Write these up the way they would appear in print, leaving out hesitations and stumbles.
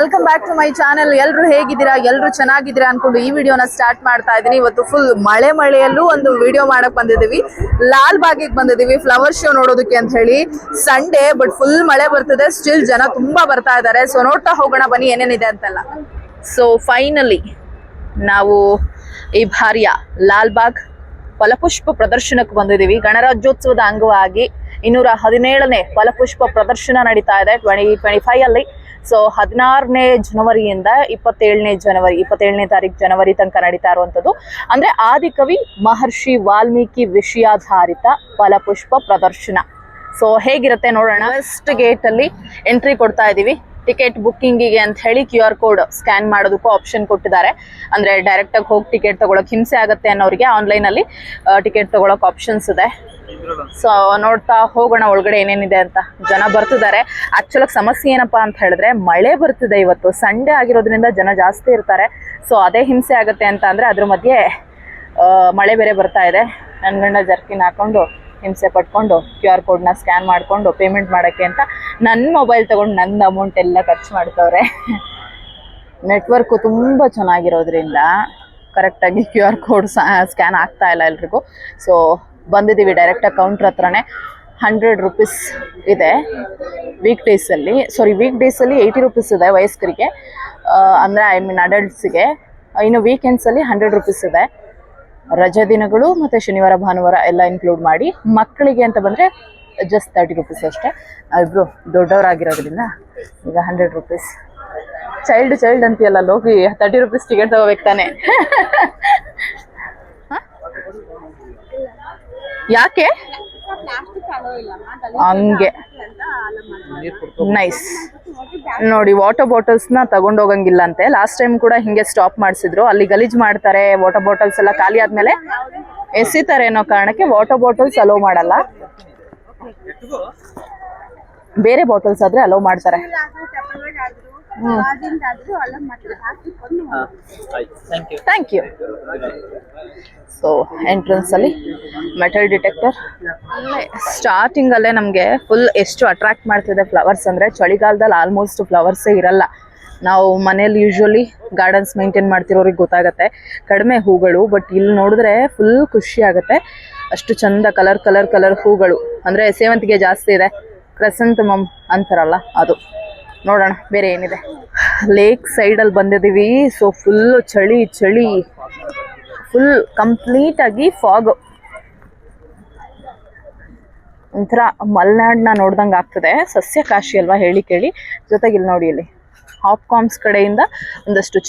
Welcome back to my channel. ಎಲ್ಲರೂ ಹೇಗಿದ್ದೀರಾ? ಎಲ್ಲರೂ ಚೆನ್ನಾಗಿದ್ದೀರಾ ಅನ್ಕೊಂಡು ಈ ವಿಡಿಯೋನ ಸ್ಟಾರ್ಟ್ ಮಾಡ್ತಾ ಇದ್ದೀನಿ. ಇವತ್ತು ಫುಲ್ ಮಳೆಯಲ್ಲೂ ಒಂದು ವಿಡಿಯೋ ಮಾಡಕ್ ಬಂದಿದ್ದೀವಿ. ಲಾಲ್ ಬಾಗಿಗೆ ಬಂದಿದ್ದೀವಿ ಫ್ಲವರ್ ಶೋ ನೋಡೋದಕ್ಕೆ ಅಂತ ಹೇಳಿ. ಸಂಡೇ ಬಟ್ ಫುಲ್ ಮಳೆ ಬರ್ತಿದೆ, ಸ್ಟಿಲ್ ಜನ ತುಂಬಾ ಬರ್ತಾ ಇದ್ದಾರೆ. ಸೊ ನೋಡ್ತಾ ಹೋಗೋಣ ಬನ್ನಿ ಏನೇನಿದೆ ಅಂತೆಲ್ಲ. ಸೊ ಫೈನಲಿ ನಾವು ಈ ಬಾರಿಯ ಲಾಲ್ ಬಾಗ್ ಫಲಪುಷ್ಪ ಪ್ರದರ್ಶನಕ್ಕೆ ಬಂದಿದ್ದೀವಿ. ಗಣರಾಜ್ಯೋತ್ಸವದ ಅಂಗವಾಗಿ 217ನೇ ಫಲಪುಷ್ಪ ಪ್ರದರ್ಶನ ನಡೀತಾ ಇದೆ 2025 ಅಲ್ಲಿ. ಸೊ 16ನೇ ಜನವರಿಯಿಂದ 27ನೇ ತಾರೀಕು ಜನವರಿ ತನಕ ನಡೀತಾ ಇರುವಂತದ್ದು. ಅಂದ್ರೆ ಆದಿಕವಿ ಮಹರ್ಷಿ ವಾಲ್ಮೀಕಿ ವಿಷಯಾಧಾರಿತ ಫಲಪುಷ್ಪ ಪ್ರದರ್ಶನ. ಸೊ ಹೇಗಿರುತ್ತೆ ನೋಡೋಣ. ಫಸ್ಟ್ ಗೇಟ್ ಅಲ್ಲಿ ಎಂಟ್ರಿ ಕೊಡ್ತಾ ಇದೀವಿ. ಟಿಕೆಟ್ ಬುಕ್ಕಿಂಗಿಗೆ ಅಂತ ಹೇಳಿ QR ಕೋಡ್ ಸ್ಕ್ಯಾನ್ ಮಾಡೋದಕ್ಕೂ ಆಪ್ಷನ್ ಕೊಟ್ಟಿದ್ದಾರೆ. ಅಂದ್ರೆ ಡೈರೆಕ್ಟ್ ಆಗಿ ಹೋಗಿ ಟಿಕೆಟ್ ತಗೊಳಕ್ ಹಿಂಸೆ ಆಗುತ್ತೆ ಅನ್ನೋರಿಗೆ ಆನ್ಲೈನ್ ಅಲ್ಲಿ ಟಿಕೆಟ್ ತಗೊಳಕ್ ಆಪ್ಷನ್ಸ್ ಇದೆ. ಸೊ ನೋಡ್ತಾ ಹೋಗೋಣ ಒಳಗಡೆ ಏನೇನಿದೆ ಅಂತ. ಜನ ಬರ್ತಿದ್ದಾರೆ. ಆಕ್ಚುಲಾಗಿ ಸಮಸ್ಯೆ ಏನಪ್ಪಾ ಅಂತ ಹೇಳಿದ್ರೆ ಮಳೆ ಬರ್ತಿದೆ. ಇವತ್ತು ಸಂಡೇ ಆಗಿರೋದ್ರಿಂದ ಜನ ಜಾಸ್ತಿ ಇರ್ತಾರೆ. ಸೊ ಅದೇ ಹಿಂಸೆ ಆಗುತ್ತೆ ಅಂತ ಅಂದ್ರೆ ಅದ್ರ ಮಧ್ಯೆ ಮಳೆ ಬೇರೆ ಬರ್ತಾ ಇದೆ. ನನ್ನ ಗಂಡ ಜರ್ಕಿನ್ ಹಾಕೊಂಡು ಹಿಂಸೆ ಪಟ್ಕೊಂಡು QR ಕೋಡ್ನ ಸ್ಕ್ಯಾನ್ ಮಾಡಿಕೊಂಡು ಪೇಮೆಂಟ್ ಮಾಡೋಕ್ಕೆ ಅಂತ ನನ್ನ ಮೊಬೈಲ್ ತೊಗೊಂಡು ನನ್ನ ಅಮೌಂಟ್ ಎಲ್ಲ ಖರ್ಚು ಮಾಡ್ತವ್ರೆ. ನೆಟ್ವರ್ಕು ತುಂಬ ಚೆನ್ನಾಗಿರೋದ್ರಿಂದ ಕರೆಕ್ಟಾಗಿ QR ಕೋಡ್ ಸ್ಕ್ಯಾನ್ ಆಗ್ತಾ ಇಲ್ಲ ಎಲ್ರಿಗೂ. ಸೊ ಬಂದಿದ್ದೀವಿ ಡೈರೆಕ್ಟಾಗಿ ಕೌಂಟ್ರ್ ಹತ್ರನೇ. 100 ರೂಪೀಸ್ ಇದೆ ವೀಕ್ ಡೇಸಲ್ಲಿ 80 ರೂಪೀಸ್ ಇದೆ ವಯಸ್ಕರಿಗೆ, ಅಂದರೆ ಅಡಲ್ಟ್ಸಿಗೆ. ಇನ್ನು ವೀಕೆಂಡ್ಸಲ್ಲಿ 100 ರೂಪೀಸ್ ಇದೆ. ರಜೆ ದಿನಗಳು ಮತ್ತು ಶನಿವಾರ ಭಾನುವಾರ ಎಲ್ಲ ಇನ್ಕ್ಲೂಡ್ ಮಾಡಿ. ಮಕ್ಕಳಿಗೆ ಅಂತ ಬಂದರೆ ಜಸ್ಟ್ 30 ರೂಪೀಸ್ ಅಷ್ಟೇ. ನಾವಿಬ್ರು ದೊಡ್ಡವರಾಗಿರೋದ್ರಿಂದ ಈಗ 100 ರೂಪೀಸ್. ಚೈಲ್ಡ್ ಅಂತೀಯಲ್ಲ, ಹೋಗಿ 30 ರೂಪೀಸ್ ಟಿಕೆಟ್ ತಗೋಬೇಕು ತಾನೆ. ಯಾಕೆ ಹಂಗೆ? ನೈಸ್. ನೋಡಿ ವಾಟರ್ ಬಾಟಲ್ಸ್ನ ತಗೊಂಡೋಗಂಗಿಲ್ಲ ಅಂತೆ. ಲಾಸ್ಟ್ ಟೈಮ್ ಕೂಡ ಹಿಂಗೆ ಸ್ಟಾಪ್ ಮಾಡಿಸಿದ್ರು. ಅಲ್ಲಿ ಗಲೀಜ್ ಮಾಡ್ತಾರೆ. ವಾಟರ್ ಬಾಟಲ್ಸ್ ಎಲ್ಲ ಖಾಲಿ ಆದ್ಮೇಲೆ ಎಸಿತಾರೆ ಅನ್ನೋ ಕಾರಣಕ್ಕೆ ವಾಟರ್ ಬಾಟಲ್ಸ್ ಅಲೋ ಮಾಡಲ್ಲ. ಬೇರೆ ಬಾಟಲ್ಸ್ ಆದ್ರೆ ಅಲೋ ಮಾಡ್ತಾರೆ. Thank you. ಸೊ ಎಂಟ್ರೆನ್ಸ್ ಅಲ್ಲಿ ಮೆಟಲ್ ಡಿಟೆಕ್ಟರ್. ಸ್ಟಾರ್ಟಿಂಗ್ ಅಲ್ಲೇ ನಮಗೆ ಫುಲ್ ಎಷ್ಟು ಅಟ್ರಾಕ್ಟ್ ಮಾಡ್ತಿದೆ ಫ್ಲವರ್ಸ್ ಅಂದ್ರೆ, ಚಳಿಗಾಲದಲ್ಲಿ ಆಲ್ಮೋಸ್ಟ್ ಫ್ಲವರ್ಸೇ ಇರಲ್ಲ. ನಾವು ಮನೇಲಿ ಯೂಶ್ವಲಿ ಗಾರ್ಡನ್ಸ್ ಮೇಂಟೈನ್ ಮಾಡ್ತಿರೋರಿಗೆ ಗೊತ್ತಾಗತ್ತೆ ಕಡಿಮೆ ಹೂಗಳು. ಬಟ್ ಇಲ್ಲಿ ನೋಡಿದ್ರೆ ಫುಲ್ ಖುಷಿ ಆಗುತ್ತೆ. ಅಷ್ಟು ಚಂದ ಕಲರ್ ಹೂಗಳು. ಅಂದ್ರೆ ಸೇವಂತಿಗೆ ಜಾಸ್ತಿ ಇದೆ, ಕ್ರೆಸೆಂಥಮಮ್ ಅಂತಾರಲ್ಲ ಅದು. ನೋಡೋಣ ಬೇರೆ ಏನಿದೆ. ಲೇಕ್ ಸೈಡಲ್ಲಿ ಬಂದಿದ್ದೀವಿ. ಸೊ ಫುಲ್ ಚಳಿ ಫುಲ್ ಕಂಪ್ಲೀಟ್ ಆಗಿ ಫಾಗ್. ಒಂಥರ ಮಲೆನಾಡನ್ನ ನೋಡ್ದಂಗೆ ಆಗ್ತದೆ. ಸಸ್ಯಕಾಶಿ ಅಲ್ವಾ ಹೇಳಿ ಕೇಳಿ. ಜೊತೆಗೆ ಇಲ್ಲಿ ನೋಡಿ, ಇಲ್ಲಿ ಹಾಪ್ಕಾಮ್ಸ್ ಕಡೆಯಿಂದ ಒಂದಷ್ಟು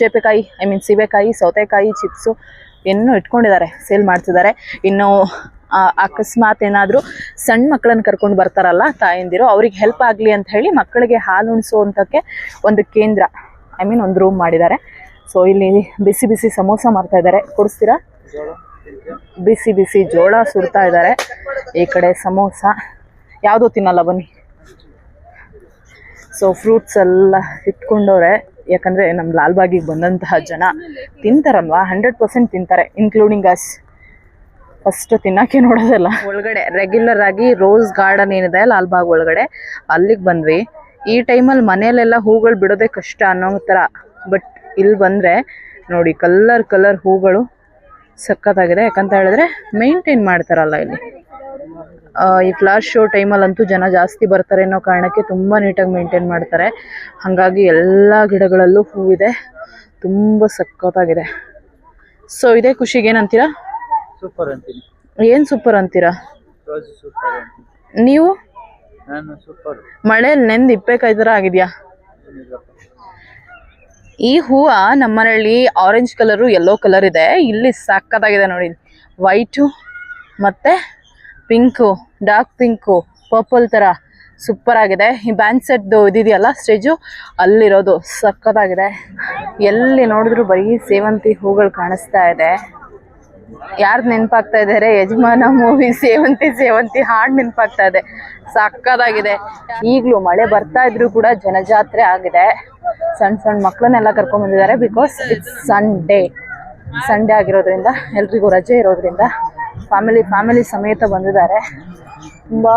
ಸೀಬೆಕಾಯಿ, ಸೌತೆಕಾಯಿ ಚಿಪ್ಸು ಇನ್ನೂ ಇಟ್ಕೊಂಡಿದ್ದಾರೆ, ಸೇಲ್ ಮಾಡ್ತಿದ್ದಾರೆ. ಇನ್ನು ಅಕಸ್ಮಾತ್ ಏನಾದರೂ ಸಣ್ಣ ಮಕ್ಕಳನ್ನ ಕರ್ಕೊಂಡು ಬರ್ತಾರಲ್ಲ ತಾಯಂದಿರು, ಅವ್ರಿಗೆ ಹೆಲ್ಪ್ ಆಗಲಿ ಅಂತ ಹೇಳಿ ಮಕ್ಕಳಿಗೆ ಹಾಲು ಉಣಿಸೋವಂಥಕ್ಕೆ ಒಂದು ಕೇಂದ್ರ, ಒಂದು ರೂಮ್ ಮಾಡಿದ್ದಾರೆ. ಸೊ ಇಲ್ಲಿ ಬಿಸಿ ಸಮೋಸ ಮಾಡ್ತಾ ಇದ್ದಾರೆ. ಕೊಡಿಸ್ತೀರಾ? ಬಿಸಿ ಜೋಳ ಸುಡ್ತಾ ಇದ್ದಾರೆ. ಈ ಕಡೆ ಸಮೋಸ. ಯಾವುದೂ ತಿನ್ನಲ್ಲ ಬನ್ನಿ. ಸೊ ಫ್ರೂಟ್ಸ್ ಎಲ್ಲ ಇಟ್ಕೊಂಡವ್ರೆ. ಯಾಕಂದರೆ ನಮ್ಮ ಲಾಲ್ಬಾಗಿಗೆ ಬಂದಂತಹ ಜನ ತಿಂತಾರಲ್ವಾ, 100% ತಿಂತಾರೆ, ಇನ್ಕ್ಲೂಡಿಂಗ್ ಅಸ್. ಫಸ್ಟ್ ತಿನ್ನಕ್ಕೆ ನೋಡೋದಲ್ಲ. ಒಳಗಡೆ ರೆಗ್ಯುಲರ್ ಆಗಿ ರೋಸ್ ಗಾರ್ಡನ್ ಏನಿದೆ ಲಾಲ್ಬಾಗ್ ಒಳಗಡೆ, ಅಲ್ಲಿಗೆ ಬಂದ್ವಿ. ಈ ಟೈಮಲ್ಲಿ ಮನೆಯಲ್ಲೆಲ್ಲ ಹೂಗಳು ಬಿಡೋದೇ ಕಷ್ಟ ಅನ್ನೋ ಥರ. ಬಟ್ ಇಲ್ಲಿ ಬಂದರೆ ನೋಡಿ ಕಲರ್ ಹೂಗಳು ಸಖತ್ತಾಗಿದೆ. ಯಾಕಂತ ಹೇಳಿದ್ರೆ ಮೇಂಟೈನ್ ಮಾಡ್ತಾರಲ್ಲ ಇಲ್ಲಿ. ಈ ಫ್ಲವರ್ ಶೋ ಟೈಮಲ್ಲಂತೂ ಜನ ಜಾಸ್ತಿ ಬರ್ತಾರೆ ಅನ್ನೋ ಕಾರಣಕ್ಕೆ ತುಂಬ ನೀಟಾಗಿ ಮೇಂಟೈನ್ ಮಾಡ್ತಾರೆ. ಹಾಗಾಗಿ ಎಲ್ಲ ಗಿಡಗಳಲ್ಲೂ ಹೂವಿದೆ, ತುಂಬ ಸಖತ್ತಾಗಿದೆ. ಸೊ ಇದೇ ಖುಷಿಗೆ ಏನಂತೀರಾ? ಸೂಪರ್ ಅಂತೀನಿ. ಏನು ಸೂಪರ್ ಅಂತೀರಾ ನೀವು? ಮಳೆಯಲ್ಲಿ ನೆಂದು ಇಪ್ಪೇಕಾಯಿ ಥರ ಆಗಿದೆಯಾ? ಈ ಹೂವು ನಮ್ಮನೆಯಲ್ಲಿ ಆರೆಂಜ್ ಕಲರು, ಯೆಲ್ಲೋ ಕಲರ್ ಇದೆ. ಇಲ್ಲಿ ಸಕ್ಕತ್ತಾಗಿದೆ ನೋಡಿ. ವೈಟು ಮತ್ತು ಪಿಂಕು, ಡಾರ್ಕ್ ಪಿಂಕು, ಪರ್ಪಲ್ ಥರ ಸೂಪರ್ ಆಗಿದೆ. ಈ ಬ್ಯಾಂಡ್ ಸೆಟ್ದು ಇದಿದೆಯಲ್ಲ ಸ್ಟೇಜು, ಅಲ್ಲಿರೋದು ಸಕ್ಕತ್ತಾಗಿದೆ. ಎಲ್ಲಿ ನೋಡಿದ್ರು ಬರೀ ಸೇವಂತಿ ಹೂಗಳು ಕಾಣಿಸ್ತಾ ಇದೆ. ಯಾರ್ದು ನೆನಪಾಗ್ತಾ ಇದ್ದಾರೆ? ಯಜಮಾನ ಮೂವಿ ಸೇವಂತಿ ಹಾಡು ನೆನಪಾಗ್ತಾ ಇದೆ. ಸಕ್ಕತ್ತಾಗಿದೆ. ಈಗಲೂ ಮಳೆ ಬರ್ತಾ ಇದ್ರು ಕೂಡ ಜನಜಾತ್ರೆ ಆಗಿದೆ. ಸಣ್ಣ ಮಕ್ಕಳನ್ನೆಲ್ಲ ಕರ್ಕೊಂಡ್ ಬಂದಿದ್ದಾರೆ. ಬಿಕಾಸ್ ಇಟ್ಸ್ ಸಂಡೇ ಆಗಿರೋದ್ರಿಂದ, ಎಲ್ರಿಗೂ ರಜೆ ಇರೋದ್ರಿಂದ ಫ್ಯಾಮಿಲಿ ಸಮೇತ ಬಂದಿದ್ದಾರೆ. ತುಂಬ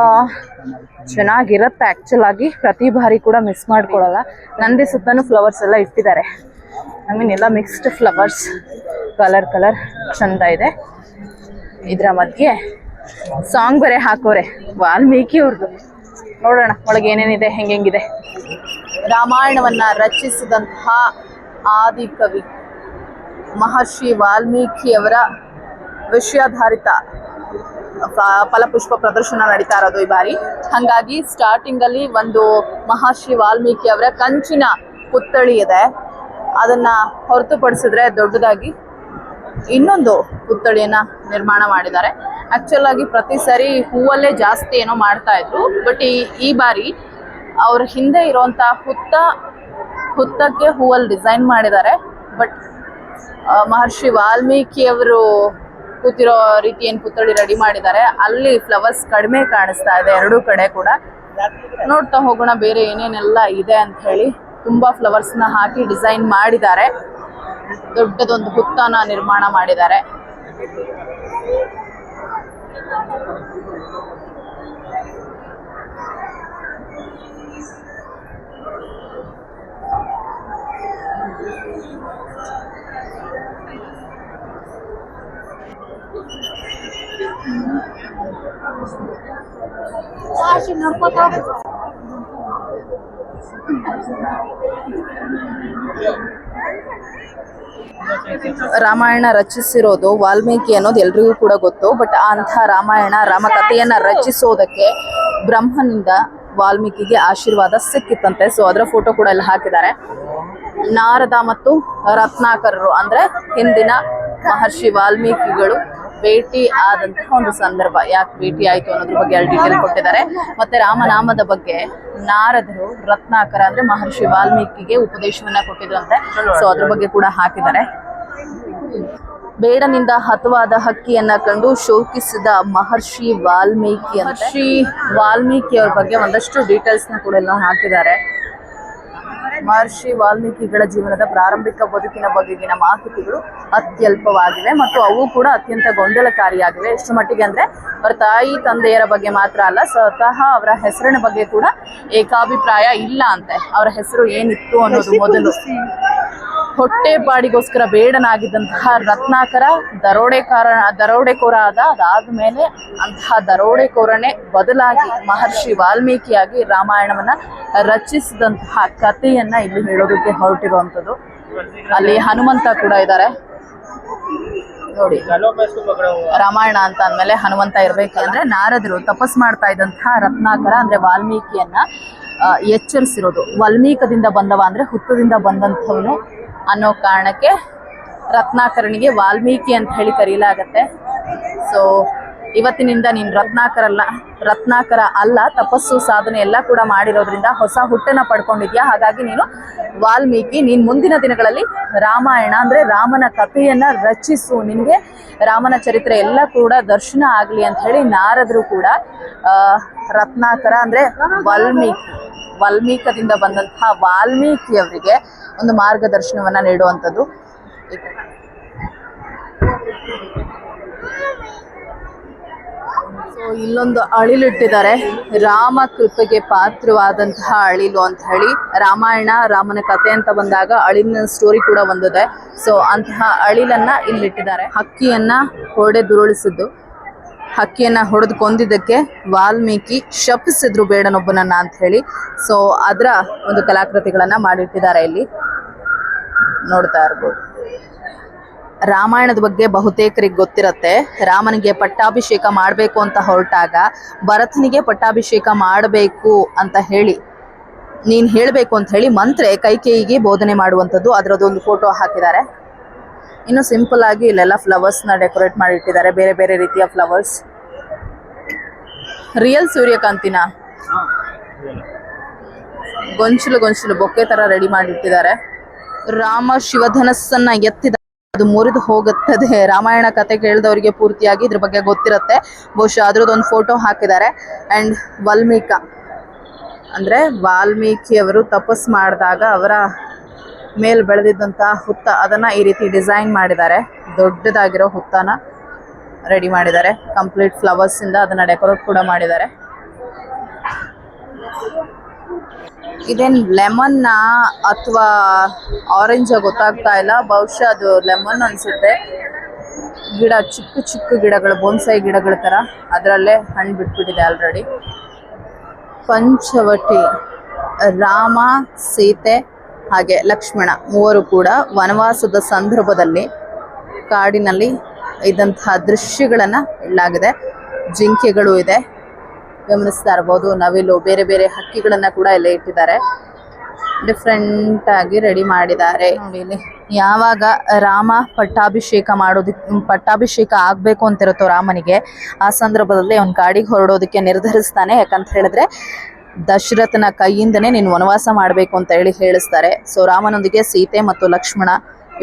ಚೆನ್ನಾಗಿರುತ್ತೆ ಆ್ಯಕ್ಚುಲ್ ಆಗಿ. ಪ್ರತಿ ಬಾರಿ ಕೂಡ ಮಿಸ್ ಮಾಡ್ಕೊಳ್ಳಲ್ಲ. ನಂದಿ ಸುತ್ತನೂ ಫ್ಲವರ್ಸ್ ಎಲ್ಲ ಇಟ್ಟಿದ್ದಾರೆ. ಐ ಮೀನ್ ಎಲ್ಲ ಮಿಕ್ಸ್ಡ್ ಫ್ಲವರ್ಸ್, ಕಲರ್ ಚಂದ ಇದೆ. ಇದರ ಮಧ್ಯೆ ಸಾಂಗ್ ಬೇರೆ ಹಾಕೋರೆ ವಾಲ್ಮೀಕಿ ಅವ್ರದ್ದು. ನೋಡೋಣ ಒಳಗೆ ಏನೇನಿದೆ, ಹೆಂಗೆಂಗಿದೆ. ರಾಮಾಯಣವನ್ನ ರಚಿಸಿದಂತಹ ಆದಿಕವಿ ಮಹರ್ಷಿ ವಾಲ್ಮೀಕಿಯವರ ವಿಷಯಾಧಾರಿತ ಫಲಪುಷ್ಪ ಪ್ರದರ್ಶನ ನಡೀತಾ ಇರೋದು ಈ ಬಾರಿ. ಹಾಗಾಗಿ ಸ್ಟಾರ್ಟಿಂಗ್ ಅಲ್ಲಿ ಒಂದು ಮಹರ್ಷಿ ವಾಲ್ಮೀಕಿ ಅವರ ಕಂಚಿನ ಪುತ್ಥಳಿ ಇದೆ. ಅದನ್ನ ಹೊರತುಪಡಿಸಿದ್ರೆ ದೊಡ್ಡದಾಗಿ ಇನ್ನೊಂದು ಪುತ್ಥಳಿಯನ್ನ ನಿರ್ಮಾಣ ಮಾಡಿದ್ದಾರೆ. ಆಕ್ಚುಲ್ ಆಗಿ ಪ್ರತಿ ಸರಿ ಹೂವಲ್ಲೇ ಜಾಸ್ತಿ ಏನೋ ಮಾಡ್ತಾ ಇದ್ರು, ಬಟ್ ಈ ಬಾರಿ ಅವ್ರ ಹಿಂದೆ ಇರುವಂತ ಹುತ್ತಕ್ಕೆ ಹೂವಲ್ಲಿ ಡಿಸೈನ್ ಮಾಡಿದ್ದಾರೆ. ಬಟ್ ಮಹರ್ಷಿ ವಾಲ್ಮೀಕಿ ಅವರು ಕೂತಿರೋ ರೀತಿ ಏನು ಪುತ್ಥಳಿ ರೆಡಿ ಮಾಡಿದ್ದಾರೆ, ಅಲ್ಲಿ ಫ್ಲವರ್ಸ್ ಕಡಿಮೆ ಕಾಣಿಸ್ತಾ ಇದೆ ಎರಡೂ ಕಡೆ ಕೂಡ. ನೋಡ್ತಾ ಹೋಗೋಣ ಬೇರೆ ಏನೇನೆಲ್ಲ ಇದೆ ಅಂತ ಹೇಳಿ. ತುಂಬಾ ಫ್ಲವರ್ಸ್ ನ ಹಾಕಿ ಡಿಸೈನ್ ಮಾಡಿದ್ದಾರೆ. ದೊಡ್ಡದೊಂದು ಹುತ್ತನ ನಿರ್ಮಾಣ ಮಾಡಿದ್ದಾರೆ. ರಾಮಾಯಣ ರಚಿಸಿರೋದು ವಾಲ್ಮೀಕಿ ಅನ್ನೋದು ಎಲ್ರಿಗೂ ಕೂಡ ಗೊತ್ತು. ಬಟ್ ಅಂತಹ ರಾಮಕಥೆಯನ್ನ ರಚಿಸೋದಕ್ಕೆ ಬ್ರಹ್ಮನಿಂದ ವಾಲ್ಮೀಕಿಗೆ ಆಶೀರ್ವಾದ ಸಿಕ್ಕಿತ್ತಂತೆ. ಸೊ ಅದರ ಫೋಟೋ ಕೂಡ ಇಲ್ಲಿ ಹಾಕಿದ್ದಾರೆ. ನಾರದ ಮತ್ತು ರತ್ನಾಕರರು ಅಂದ್ರೆ ಹಿಂದಿನ ಮಹರ್ಷಿ ವಾಲ್ಮೀಕಿಗಳು ಭೇಟಿ ಆದಂತಹ ಒಂದು ಸಂದರ್ಭ. ಯಾಕೆ ಭೇಟಿ ಆಯ್ತು ಅನ್ನೋದ್ರ ಬಗ್ಗೆ ಅಲ್ಲಿ ಡೀಟೇಲ್ ಕೊಟ್ಟಿದ್ದಾರೆ. ಮತ್ತೆ ರಾಮನಾಮದ ಬಗ್ಗೆ ನಾರದರು ರತ್ನಾಕರ ಅಂದ್ರೆ ಮಹರ್ಷಿ ವಾಲ್ಮೀಕಿಗೆ ಉಪದೇಶವನ್ನ ಕೊಟ್ಟಿದ್ರಂತೆ. ಸೊ ಅದ್ರ ಬಗ್ಗೆ ಕೂಡ ಹಾಕಿದ್ದಾರೆ. ಬೇಡನಿಂದ ಹತವಾದ ಹಕ್ಕಿಯನ್ನ ಕಂಡು ಶೋಕಿಸಿದ ಮಹರ್ಷಿ ವಾಲ್ಮೀಕಿ ಅವ್ರ ಬಗ್ಗೆ ಒಂದಷ್ಟು ಡೀಟೇಲ್ಸ್ ನ ಕೂಡ ಎಲ್ಲ ಹಾಕಿದ್ದಾರೆ. ಮಹರ್ಷಿ ವಾಲ್ಮೀಕಿಗಳ ಜೀವನದ ಪ್ರಾರಂಭಿಕ ಬದುಕಿನ ಬಗೆಗಿನ ಮಾಹಿತಿಗಳು ಅತ್ಯಲ್ಪವಾಗಿವೆ ಮತ್ತು ಅವು ಕೂಡ ಅತ್ಯಂತ ಗೊಂದಲಕಾರಿಯಾಗಿವೆ. ಎಷ್ಟು ಮಟ್ಟಿಗೆ ಅಂದ್ರೆ ಅವರ ತಾಯಿ ತಂದೆಯರ ಬಗ್ಗೆ ಮಾತ್ರ ಅಲ್ಲ, ಸ್ವತಃ ಅವರ ಹೆಸರಿನ ಬಗ್ಗೆ ಕೂಡ ಏಕಾಭಿಪ್ರಾಯ ಇಲ್ಲ ಅಂತೆ. ಅವರ ಹೆಸರು ಏನಿತ್ತು ಅನ್ನೋದು ಮೊದಲು ಹೊಟ್ಟೆಪಾಡಿಗೋಸ್ಕರ ಬೇಡನಾಗಿದ್ದಂತಹ ರತ್ನಾಕರ ದರೋಡೆಕೋರ ಆದ. ಅದಾದ್ಮೇಲೆ ಅಂತಹ ದರೋಡೆಕೋರನೇ ಬದಲಾಗಿ ಮಹರ್ಷಿ ವಾಲ್ಮೀಕಿಯಾಗಿ ರಾಮಾಯಣವನ್ನ ರಚಿಸಿದಂತಹ ಕಥೆಯನ್ನ ಇಲ್ಲಿ ಹೇಳೋದಕ್ಕೆ ಹೊರಟಿರುವಂಥದ್ದು. ಅಲ್ಲಿ ಹನುಮಂತ ಕೂಡ ಇದ್ದಾರೆ ನೋಡಿ. ರಾಮಾಯಣ ಅಂತ ಅಂದ್ಮೇಲೆ ಹನುಮಂತ ಇರ್ಬೇಕು. ಅಂದ್ರೆ ನಾರದರು ತಪಸ್ ಮಾಡ್ತಾ ಇದ್ದಂತಹ ರತ್ನಾಕರ ಅಂದ್ರೆ ವಾಲ್ಮೀಕಿಯನ್ನ ಎಚ್ಚರಿಸಿರೋದು. ವಾಲ್ಮೀಕದಿಂದ ಬಂದವ ಅಂದ್ರೆ ಹುತ್ತದಿಂದ ಬಂದಂಥವನು ಅನ್ನೋ ಕಾರಣಕ್ಕೆ ರತ್ನಾಕರನಿಗೆ ವಾಲ್ಮೀಕಿ ಅಂತ ಹೇಳಿ ಕರೀಲಾಗತ್ತೆ. ಸೊ ಇವತ್ತಿನಿಂದ ನೀನು ರತ್ನಾಕರ ಅಲ್ಲ, ತಪಸ್ಸು ಸಾಧನೆ ಎಲ್ಲ ಕೂಡ ಮಾಡಿರೋದ್ರಿಂದ ಹೊಸ ಹುಟ್ಟನ್ನ ಪಡ್ಕೊಂಡಿದ್ಯಾ. ಹಾಗಾಗಿ ನೀನು ವಾಲ್ಮೀಕಿ. ನೀನ್ ಮುಂದಿನ ದಿನಗಳಲ್ಲಿ ರಾಮಾಯಣ ಅಂದ್ರೆ ರಾಮನ ಕಥೆಯನ್ನ ರಚಿಸು, ನಿನ್ಗೆ ರಾಮನ ಚರಿತ್ರೆ ಎಲ್ಲ ಕೂಡ ದರ್ಶನ ಆಗ್ಲಿ ಅಂತ ಹೇಳಿ ನಾರದರು ಕೂಡ ರತ್ನಾಕರ ಅಂದ್ರೆ ವಾಲ್ಮೀಕದಿಂದ ಬಂದಂತಹ ವಾಲ್ಮೀಕಿಯವರಿಗೆ ಒಂದು ಮಾರ್ಗದರ್ಶನವನ್ನ ನೀಡುವಂಥದ್ದು. ಸೊ ಇಲ್ಲೊಂದು ಅಳಿಲಿಟ್ಟಿದ್ದಾರೆ. ರಾಮ ಕೃಪೆಗೆ ಪಾತ್ರವಾದಂತಹ ಅಳಿಲು ಅಂತ ಹೇಳಿ. ರಾಮನ ಕಥೆ ಅಂತ ಬಂದಾಗ ಅಳಿಲಿನ ಸ್ಟೋರಿ ಕೂಡ ಬಂದಿದೆ. ಸೊ ಅಂತಹ ಅಳಿಲನ್ನ ಇಲ್ಲಿಟ್ಟಿದ್ದಾರೆ. ಹಕ್ಕಿಯನ್ನ ಹೊಡೆದು ಕೊಂದಿದ್ದಕ್ಕೆ ವಾಲ್ಮೀಕಿ ಶಪಿಸಿದ್ರು ಬೇಡನೊಬ್ಬನನ್ನ ಅಂತ ಹೇಳಿ. ಸೊ ಅದರ ಒಂದು ಕಲಾಕೃತಿಗಳನ್ನ ಮಾಡಿಟ್ಟಿದ್ದಾರೆ ಇಲ್ಲಿ, ನೋಡ್ತಾ ಇರ್ಬೋದು. ರಾಮಾಯಣದ ಬಗ್ಗೆ ಬಹುತೇಕರಿಗೆ ಗೊತ್ತಿರತ್ತೆ. ರಾಮನಿಗೆ ಪಟ್ಟಾಭಿಷೇಕ ಮಾಡಬೇಕು ಅಂತ ಹೊರಟಾಗ ಭರತನಿಗೆ ಪಟ್ಟಾಭಿಷೇಕ ಮಾಡಬೇಕು ಅಂತ ಹೇಳಿ ನೀನ್ ಹೇಳಬೇಕು ಅಂತ ಹೇಳಿ ಮಂತ್ರೆ ಕೈಕೇಯಿಗೆ ಬೋಧನೆ ಮಾಡುವಂಥದ್ದು. ಅದರದೊಂದು ಫೋಟೋ ಹಾಕಿದ್ದಾರೆ. ಇನ್ನು ಸಿಂಪಲ್ ಆಗಿ ಇಲ್ಲೆಲ್ಲ ಫ್ಲವರ್ಸ್ ನ ಡೆಕೋರೇಟ್ ಮಾಡಿಟ್ಟಿದ್ದಾರೆ, ಬೇರೆ ಬೇರೆ ರೀತಿಯ ಫ್ಲವರ್ಸ್. ರಿಯಲ್ ಸೂರ್ಯಕಾಂತಿನ ಗೊಂಚಲು ಬೊಕ್ಕೆ ತರ ರೆಡಿ ಮಾಡಿಟ್ಟಿದ್ದಾರೆ. ರಾಮ ಶಿವಧನಸ್ಸನ್ನ ಎತ್ತಿದ ಅದು ಮುರಿದು ಹೋಗುತ್ತದೆ. ರಾಮಾಯಣ ಕತೆ ಕೇಳಿದವರಿಗೆ ಪೂರ್ತಿಯಾಗಿ ಇದ್ರ ಬಗ್ಗೆ ಗೊತ್ತಿರುತ್ತೆ. ಬಹುಶಃ ಅದ್ರದ್ದೊಂದು ಫೋಟೋ ಹಾಕಿದ್ದಾರೆ. ಅಂಡ್ ವಾಲ್ಮೀಕಿಯವರು ತಪಸ್ ಮಾಡಿದಾಗ ಅವರ ಮೇಲ್ ಬೆಳೆದಿದ್ದಂತಹ ಹುತ್ತ, ಅದನ್ನ ಈ ರೀತಿ ಡಿಸೈನ್ ಮಾಡಿದ್ದಾರೆ. ದೊಡ್ಡದಾಗಿರೋ ಹುತ್ತನ ರೆಡಿ ಮಾಡಿದ್ದಾರೆ. ಕಂಪ್ಲೀಟ್ ಫ್ಲವರ್ಸ್ ಇಂದ ಅದನ್ನ ಡೆಕೋರೇಟ್ ಕೂಡ ಮಾಡಿದ್ದಾರೆ. ಇದೇನ್ ಲೆಮನ್ ಅಥವಾ ಆರೆಂಜ್ ಗೊತ್ತಾಗ್ತಾ ಇಲ್ಲ, ಬಹುಶಃ ಅದು ಲೆಮನ್ ಅನ್ಸುತ್ತೆ. ಗಿಡ ಚಿಕ್ಕ ಚಿಕ್ಕ ಗಿಡಗಳು, ಬೋನ್ಸಾಯಿ ಗಿಡಗಳ ತರ, ಅದರಲ್ಲೇ ಹಣ್ಣು ಬಿಟ್ಬಿಟ್ಟಿದೆ ಆಲ್ರೆಡಿ. ಪಂಚವಟಿ, ರಾಮ, ಸೀತೆ ಹಾಗೆ ಲಕ್ಷ್ಮಣ ಮೂವರು ಕೂಡ ವನವಾಸದ ಸಂದರ್ಭದಲ್ಲಿ ಕಾಡಿನಲ್ಲಿ ಇದ್ದಂತಹ ದೃಶ್ಯಗಳನ್ನ ಇಡಲಾಗಿದೆ. ಜಿಂಕೆಗಳು ಇದೆ, ಗಮನಿಸ್ತಾ ಇರ್ಬೋದು. ನವಿಲು, ಬೇರೆ ಬೇರೆ ಹಕ್ಕಿಗಳನ್ನ ಕೂಡ ಇಲ್ಲೇ ಇಟ್ಟಿದ್ದಾರೆ. ಡಿಫ್ರೆಂಟ್ ಆಗಿ ರೆಡಿ ಮಾಡಿದ್ದಾರೆ. ನೋಡಿ ಇಲ್ಲಿ ಯಾವಾಗ ರಾಮ ಪಟ್ಟಾಭಿಷೇಕ ಆಗ್ಬೇಕು ಅಂತಿರುತ್ತೋ ರಾಮನಿಗೆ, ಆ ಸಂದರ್ಭದಲ್ಲಿ ಅವನ್ ಕಾಡಿಗೆ ಹೊರಡೋದಕ್ಕೆ ನಿರ್ಧರಿಸ್ತಾನೆ. ಯಾಕಂತ ಹೇಳಿದ್ರೆ ದಶರಥನ ಕೈಯಿಂದನೇ ನೀನು ವನವಾಸ ಮಾಡಬೇಕು ಅಂತ ಹೇಳಿಸ್ತಾರೆ. ಸೊ ರಾಮನೊಂದಿಗೆ ಸೀತೆ ಮತ್ತು ಲಕ್ಷ್ಮಣ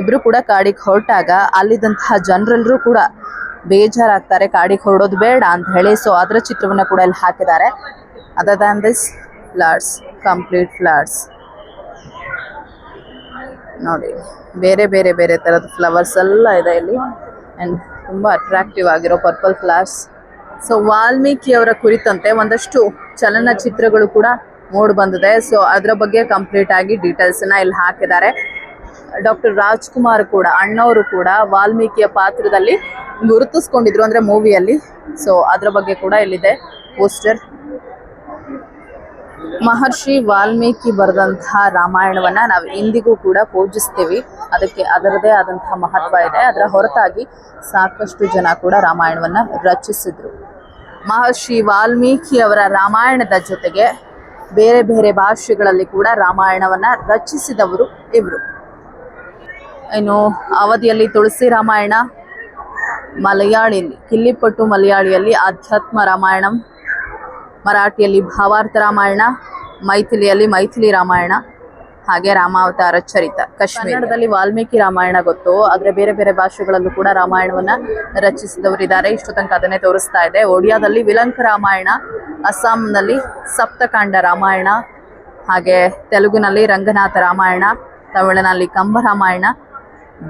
ಇಬ್ರು ಕೂಡ ಕಾಡಿಗೆ ಹೊರಟಾಗ ಅಲ್ಲಿದ್ದಂತಹ ಜನರೆಲ್ಲರೂ ಕೂಡ ಬೇಜಾರಾಗ್ತಾರೆ, ಕಾಡಿಗೆ ಹೊರಡೋದು ಬೇಡ ಅಂತ ಹೇಳಿ. ಸೊ ಅದರ ಚಿತ್ರವನ್ನ ಕೂಡ ಇಲ್ಲಿ ಹಾಕಿದ್ದಾರೆ. Other than this flowers, complete flowers ನೋಡಿ, ಬೇರೆ ಬೇರೆ ಬೇರೆ ತರದ ಫ್ಲವರ್ಸ್ ಎಲ್ಲ ಇದೆ ಇಲ್ಲಿ. ಅಂಡ್ ತುಂಬಾ ಅಟ್ರಾಕ್ಟಿವ್ ಆಗಿರೋ ಪರ್ಪಲ್ ಫ್ಲವರ್ಸ್. ಸೊ ವಾಲ್ಮೀಕಿ ಅವರ ಕುರಿತಂತೆ ಒಂದಷ್ಟು ಚಲನಚಿತ್ರಗಳು ಕೂಡ ಮೂಡ್ ಬಂದಿದೆ. ಸೊ ಅದರ ಬಗ್ಗೆ ಕಂಪ್ಲೀಟ್ ಆಗಿ ಡೀಟೇಲ್ಸ್ ನ ಇಲ್ಲಿ ಹಾಕಿದ್ದಾರೆ. ಡಾಕ್ಟರ್ ರಾಜ್ಕುಮಾರ್ ಕೂಡ, ಅಣ್ಣವರು ಕೂಡ ವಾಲ್ಮೀಕಿಯ ಪಾತ್ರದಲ್ಲಿ ಗುರುತಿಸ್ಕೊಂಡಿದ್ರು, ಅಂದ್ರೆ ಮೂವಿಯಲ್ಲಿ. ಸೊ ಅದರ ಬಗ್ಗೆ ಕೂಡ ಇಲ್ಲಿದೆ ಪೋಸ್ಟರ್. ಮಹರ್ಷಿ ವಾಲ್ಮೀಕಿ ಬರೆದಂತಹ ರಾಮಾಯಣವನ್ನ ನಾವು ಇಂದಿಗೂ ಕೂಡ ಪೂಜಿಸ್ತೀವಿ. ಅದಕ್ಕೆ ಅದರದೇ ಆದಂತಹ ಮಹತ್ವ ಇದೆ. ಅದರ ಹೊರತಾಗಿ ಸಾಕಷ್ಟು ಜನ ಕೂಡ ರಾಮಾಯಣವನ್ನ ರಚಿಸಿದ್ರು. ಮಹರ್ಷಿ ವಾಲ್ಮೀಕಿ ಅವರ ರಾಮಾಯಣದ ಜೊತೆಗೆ ಬೇರೆ ಬೇರೆ ಭಾಷೆಗಳಲ್ಲಿ ಕೂಡ ರಾಮಾಯಣವನ್ನ ರಚಿಸಿದವರು ಇವರು. ಇನ್ನು ಅವಧಿಯಲ್ಲಿ ತುಳಸಿ ರಾಮಾಯಣ, ಮಲಯಾಳಿಯಲ್ಲಿ ಕಿಲ್ಲಿಪಟ್ಟು ಮಲಯಾಳಿಯಲ್ಲಿ ಆಧ್ಯಾತ್ಮ ರಾಮಾಯಣಂ, ಮರಾಠಿಯಲ್ಲಿ ಭಾವಾರ್ಥ ರಾಮಾಯಣ, ಮೈಥಿಲಿಯಲ್ಲಿ ಮೈಥಿಲಿ ರಾಮಾಯಣ, ಹಾಗೆ ರಾಮಾವತಾರ ಚರಿತ. ಕನ್ನಡದಲ್ಲಿ ವಾಲ್ಮೀಕಿ ರಾಮಾಯಣ ಗೊತ್ತು, ಆದ್ರೆ ಬೇರೆ ಬೇರೆ ಭಾಷೆಗಳಲ್ಲೂ ಕೂಡ ರಾಮಾಯಣವನ್ನ ರಚಿಸಿದವರಿದ್ದಾರೆ. ಇಷ್ಟು ತನಕ ಅದನ್ನೇ ತೋರಿಸ್ತಾ ಇದೆ. ಒಡಿಯಾದಲ್ಲಿ ವಿಲಂಕ ರಾಮಾಯಣ, ಅಸ್ಸಾಂನಲ್ಲಿ ಸಪ್ತಕಾಂಡ ರಾಮಾಯಣ, ಹಾಗೆ ತೆಲುಗಿನಲ್ಲಿ ರಂಗನಾಥ ರಾಮಾಯಣ, ತಮಿಳಿನಲ್ಲಿ ಕಂಬ ರಾಮಾಯಣ,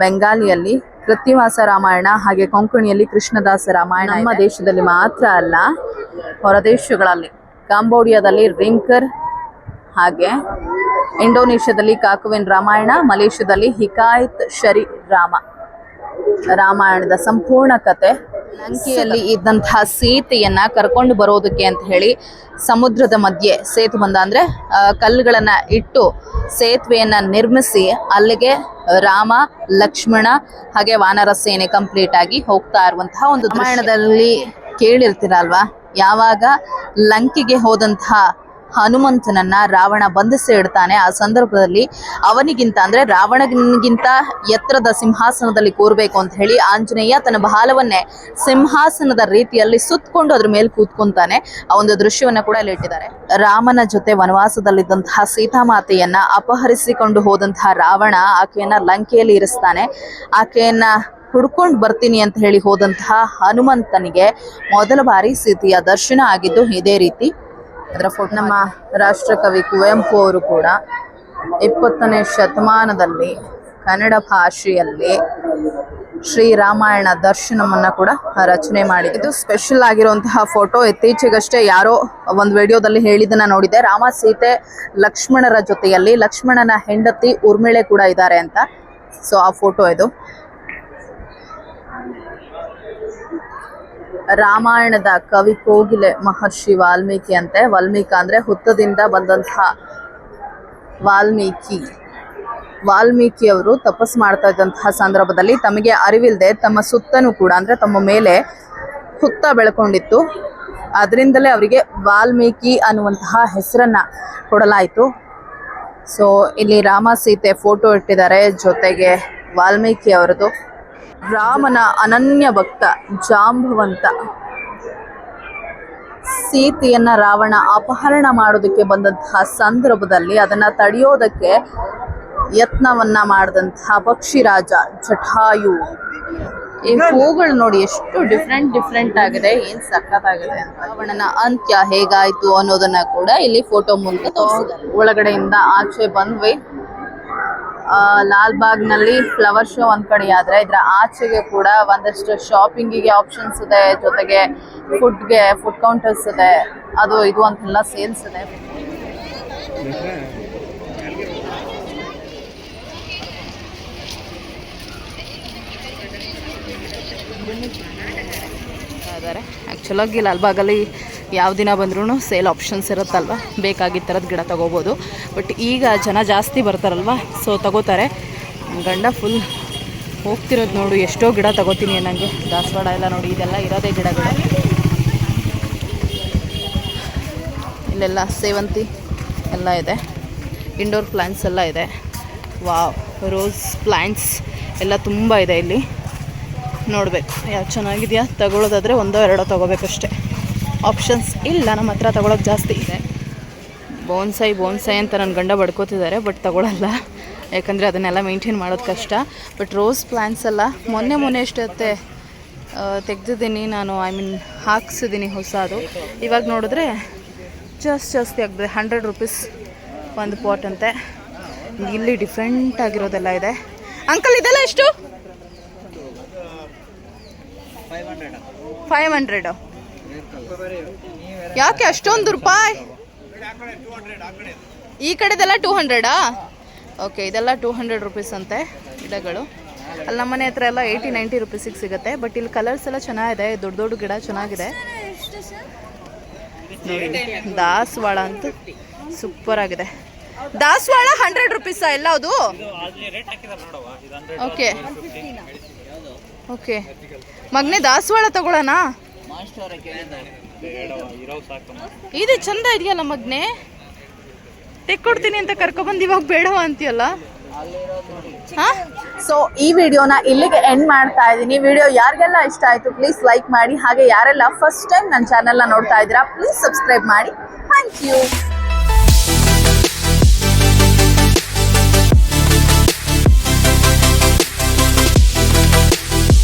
ಬೆಂಗಾಲಿಯಲ್ಲಿ ಕೃತ್ತಿವಾಸ ರಾಮಾಯಣ, ಹಾಗೆ ಕೊಂಕಣಿಯಲ್ಲಿ ಕೃಷ್ಣದಾಸ ರಾಮಾಯಣ. ನಮ್ಮ ದೇಶದಲ್ಲಿ ಮಾತ್ರ ಅಲ್ಲ, ಹೊರದೇಶಗಳಲ್ಲಿ ಕಾಂಬೋಡಿಯಾದಲ್ಲಿ ರಿಂಕರ್, ಹಾಗೆ ಇಂಡೋನೇಷ್ಯಾದಲ್ಲಿ ಕಾಕುವಿನ್ ರಾಮಾಯಣ, ಮಲೇಷ್ಯಾದಲ್ಲಿ ಹಿಕಾಯತ್ ಶರಿ ರಾಮಾಯಣದ ಸಂಪೂರ್ಣ ಕತೆ. ಲಂಕೆಯಲ್ಲಿ ಇದ್ದಂತಹ ಸೀತೆಯನ್ನ ಕರ್ಕೊಂಡು ಬರೋದಕ್ಕೆ ಅಂತ ಹೇಳಿ ಸಮುದ್ರದ ಮಧ್ಯೆ ಸೇತುಬಂಧ, ಅಂದ್ರೆ ಕಲ್ಲುಗಳನ್ನ ಇಟ್ಟು ಸೇತುವೆಯನ್ನ ನಿರ್ಮಿಸಿ ಅಲ್ಲಿಗೆ ರಾಮ, ಲಕ್ಷ್ಮಣ ಹಾಗೆ ವಾನರ ಸೇನೆ ಕಂಪ್ಲೀಟ್ ಆಗಿ ಹೋಗ್ತಾ ಇರುವಂತಹ ಒಂದು ರಾಮಾಯಣದಲ್ಲಿ ಕೇಳಿರ್ತೀರಲ್ವಾ, ಯಾವಾಗ ಲಂಕೆಗೆ ಹೋದಂತಹ ಹನುಮಂತನನ್ನ ರಾವಣ ಬಂಧಿಸಿ ಇಡ್ತಾನೆ, ಆ ಸಂದರ್ಭದಲ್ಲಿ ಅವನಿಗಿಂತ ಅಂದ್ರೆ ರಾವಣನಿಗಿಂತ ಎತ್ತರದ ಸಿಂಹಾಸನದಲ್ಲಿ ಕೂರ್ಬೇಕು ಅಂತ ಹೇಳಿ ಆಂಜನೇಯ ತನ್ನ ಬಾಲವನ್ನೇ ಸಿಂಹಾಸನದ ರೀತಿಯಲ್ಲಿ ಸುತ್ತಕೊಂಡು ಅದ್ರ ಮೇಲೆ ಕೂತ್ಕೊಂತಾನೆ. ಆ ಒಂದು ದೃಶ್ಯವನ್ನ ಕೂಡ ಇಲ್ಲಿ ಇಟ್ಟಿದ್ದಾರೆ. ರಾಮನ ಜೊತೆ ವನವಾಸದಲ್ಲಿದ್ದಂತಹ ಸೀತಾಮಾತೆಯನ್ನ ಅಪಹರಿಸಿಕೊಂಡು ಹೋದಂತಹ ರಾವಣ ಆಕೆಯನ್ನ ಲಂಕೆಯಲ್ಲಿ ಇರಿಸ್ತಾನೆ. ಆಕೆಯನ್ನ ಹುಡ್ಕೊಂಡು ಬರ್ತೀನಿ ಅಂತ ಹೇಳಿ ಹೋದಂತಹ ಹನುಮಂತನಿಗೆ ಮೊದಲ ಬಾರಿ ಸೀತೆಯ ದರ್ಶನ ಆಗಿದ್ದು ಇದೇ ರೀತಿ. ಅದರ ಫೋಟೋ ನಮ್ಮ ರಾಷ್ಟ್ರಕವಿ ಕುವೆಂಪು ಅವರು ಕೂಡ 20ನೇ ಶತಮಾನದಲ್ಲಿ ಕನ್ನಡ ಭಾಷೆಯಲ್ಲಿ ಶ್ರೀರಾಮಾಯಣ ದರ್ಶನವನ್ನ ಕೂಡ ರಚನೆ ಮಾಡಿದ್ದು ಸ್ಪೆಷಲ್ ಆಗಿರುವಂತಹ ಫೋಟೋ. ಇತ್ತೀಚೆಗಷ್ಟೇ ಯಾರೋ ಒಂದು ವಿಡಿಯೋದಲ್ಲಿ ಹೇಳಿದ್ದನ್ನ ನೋಡಿದೆ, ರಾಮ, ಸೀತೆ, ಲಕ್ಷ್ಮಣರ ಜೊತೆಯಲ್ಲಿ ಲಕ್ಷ್ಮಣನ ಹೆಂಡತಿ ಉರ್ಮಿಳೆ ಕೂಡ ಇದ್ದಾರೆ ಅಂತ. ಸೊ ಆ ಫೋಟೋ ಇದು. ರಾಮಾಯಣದ ಕವಿ ಕೋಗಿಲೆ ಮಹರ್ಷಿ ವಾಲ್ಮೀಕಿ ಅಂತೆ. ವಾಲ್ಮೀಕ ಅಂದ್ರೆ ಹುತ್ತದಿಂದ ಬಂದಂತಹ ವಾಲ್ಮೀಕಿ ಅವರು ತಪಸ್ ಮಾಡ್ತಾ ಇದ್ದಂತಹ ಸಂದರ್ಭದಲ್ಲಿ ತಮಗೆ ಅರಿವಿಲ್ಲದೆ ತಮ್ಮ ಸುತ್ತನೂ ಕೂಡ ಅಂದ್ರೆ ತಮ್ಮ ಮೇಲೆ ಹುತ್ತ ಬೆಳ್ಕೊಂಡಿತ್ತು. ಅದರಿಂದಲೇ ಅವರಿಗೆ ವಾಲ್ಮೀಕಿ ಅನ್ನುವಂತಹ ಹೆಸರನ್ನ ಕೊಡಲಾಯಿತು. ಸೊ ಇಲ್ಲಿ ರಾಮ ಸೀತೆ ಫೋಟೋ ಇಟ್ಟಿದ್ದಾರೆ, ಜೊತೆಗೆ ವಾಲ್ಮೀಕಿ ಅವರದು. ರಾಮನ ಅನನ್ಯ ಭಕ್ತ ಜಾಂಬವಂತ ಸೀತೆಯನ್ನ ರಾವಣ ಅಪಹರಣ ಮಾಡೋದಕ್ಕೆ ಬಂದಂತಹ ಸಂದರ್ಭದಲ್ಲಿ ಅದನ್ನ ತಡೆಯೋದಕ್ಕೆ ಯತ್ನವನ್ನ ಮಾಡಿದಂತಹ ಪಕ್ಷಿರಾಜ ಜಟಾಯು. ಈ ಹೂಗಳು ನೋಡಿ ಎಷ್ಟು ಡಿಫ್ರೆಂಟ್ ಆಗಿದೆ, ಏನ್ ಸಖತ್ತಾಗಿದೆ ಅಂತ. ರಾವಣನ ಅಂತ್ಯ ಹೇಗಾಯ್ತು ಅನ್ನೋದನ್ನ ಕೂಡ ಇಲ್ಲಿ ಫೋಟೋ ಮೂಲಕ ತೋರಿಸಿದ್ದಾರೆ. ಒಳಗಡೆಯಿಂದ ಆಚೆ ಬಂದ್ವಿ. ಲಾಲ್ಬಾಗ್ನಲ್ಲಿ ಫ್ಲವರ್ ಶೋ ಒಂದ್ ಕಡೆ ಆದ್ರೆ ಇದರ ಆಚೆಗೆ ಕೂಡ ಒಂದಷ್ಟು ಶಾಪಿಂಗಿಗೆ ಆಪ್ಷನ್ಸ್ ಇದೆ, ಜೊತೆಗೆ ಫುಡ್ ಕೌಂಟರ್ಸ್ ಇದೆ, ಅದು ಇದು ಅಂತೆಲ್ಲ ಸೇಲ್ಸ್ ಇದೆ. ಆ್ಯಕ್ಚುಲಾಗಿ ಲಾಲ್ಬಾಗಲ್ಲಿ ಯಾವ ದಿನ ಬಂದ್ರೂ ಸೇಲ್ ಆಪ್ಷನ್ಸ್ ಇರುತ್ತಲ್ವ, ಬೇಕಾಗಿದ್ದ ಥರದ ಗಿಡ ತೊಗೋಬೋದು. ಬಟ್ ಈಗ ಜನ ಜಾಸ್ತಿ ಬರ್ತಾರಲ್ವ, ಸೊ ತಗೋತಾರೆ. ಗಂಡ ಫುಲ್ ಹೋಗ್ತಿರೋದು ನೋಡು, ಎಷ್ಟೋ ಗಿಡ ತಗೋತೀನಿ ನನಗೆ. ದಾಸವಾಳ ಎಲ್ಲ ನೋಡಿ, ಇದೆಲ್ಲ ಇರೋದೇ ಗಿಡಗಳು. ಇಲ್ಲೆಲ್ಲ ಸೇವಂತಿ ಎಲ್ಲ ಇದೆ, ಇಂಡೋರ್ ಪ್ಲ್ಯಾಂಟ್ಸ್ ಎಲ್ಲ ಇದೆ. ವಾವ್, ರೋಸ್ ಪ್ಲ್ಯಾಂಟ್ಸ್ ಎಲ್ಲ ತುಂಬ ಇದೆ ಇಲ್ಲಿ. ನೋಡಬೇಕು ಯಾವ್ದು ಚೆನ್ನಾಗಿದೆಯಾ, ತಗೊಳ್ಳೋದಾದರೆ ಒಂದೋ ಎರಡೋ ತೊಗೋಬೇಕಷ್ಟೆ. ಆಪ್ಷನ್ಸ್ ಇಲ್ಲ ನಮ್ಮ ಹತ್ರ, ತೊಗೊಳೋದು ಜಾಸ್ತಿ ಇದೆ. ಬೋನ್ಸೈ ಅಂತ ನನ್ನ ಗಂಡ ಬಡ್ಕೋತಿದ್ದಾರೆ, ಬಟ್ ತೊಗೊಳಲ್ಲ, ಯಾಕಂದರೆ ಅದನ್ನೆಲ್ಲ ಮೇಂಟೈನ್ ಮಾಡೋದು ಕಷ್ಟ. ಬಟ್ ರೋಸ್ ಪ್ಲ್ಯಾಂಟ್ಸ್ ಎಲ್ಲ ಮೊನ್ನೆ ಎಷ್ಟೊತ್ತೆ ತೆಗ್ದಿದ್ದೀನಿ ನಾನು, ಹಾಕ್ಸಿದ್ದೀನಿ ಹೊಸದು. ಇವಾಗ ನೋಡಿದ್ರೆ ಜಾಸ್ತಿ ಆಗ್ತದೆ. 100 ರೂಪೀಸ್ ಒಂದು ಪಾಟ್ ಅಂತೆ. ಇಲ್ಲಿ ಡಿಫ್ರೆಂಟ್ ಆಗಿರೋದೆಲ್ಲ ಇದೆ. ಅಂಕಲ್ ಇದೆಲ್ಲ ಎಷ್ಟು? 500. ಯಾಕೆ ಅಷ್ಟೊಂದು ರೂಪಾಯಿ? ಈ ಕಡೆದೆಲ್ಲ 200. ಓಕೆ, ಇದೆಲ್ಲ 200 ರೂಪೀಸ್ ಅಂತೆ ಗಿಡಗಳು. ಅಲ್ಲಿ ನಮ್ಮ ಮನೆ ಹತ್ರ ಎಲ್ಲ 80-90 ರೂಪೀಸಿಗೆ ಸಿಗುತ್ತೆ. ಬಟ್ ಇಲ್ಲಿ ಕಲರ್ಸ್ ಎಲ್ಲ ಚೆನ್ನಾಗಿದೆ, ದೊಡ್ಡ ಗಿಡ ಚೆನ್ನಾಗಿದೆ ನೋಡಿ. ದಾಸವಾಳ ಅಂತೂ ಸೂಪರ್ ಆಗಿದೆ. ದಾಸವಾಳ 100 ರೂಪೀಸಾ ಎಲ್ಲ? ಅದು ಓಕೆ ಮಗನೇ, ದಾಸವಾಳ ತಗೊಳ್ಳೋಣ. ಇದು ಚಂದ ಇದೆಯಲ್ಲ ಮಗನೇ, ತೆಕ್ಕೊಡ್ತೀನಿ ಅಂತ ಕರ್ಕೊಬಂದು ಇವಾಗ ಬೇಡವ ಅಂತೀಯಲ್ಲ. ಸೊ ಈ ವಿಡಿಯೋನ ಇಲ್ಲಿಗೆ ಎಂಡ್ ಮಾಡ್ತಾ ಇದ್ದೀನಿ. ವಿಡಿಯೋ ಯಾರಿಗೆಲ್ಲ ಇಷ್ಟ ಆಯ್ತು ಪ್ಲೀಸ್ ಲೈಕ್ ಮಾಡಿ. ಹಾಗೆ ಯಾರೆಲ್ಲ ಫಸ್ಟ್ ಟೈಮ್ ನನ್ನ ಚಾನೆಲ್ನ ನೋಡ್ತಾ ಇದ್ದೀರಾ ಪ್ಲೀಸ್ ಸಬ್ಸ್ಕ್ರೈಬ್ ಮಾಡಿ. Thank you.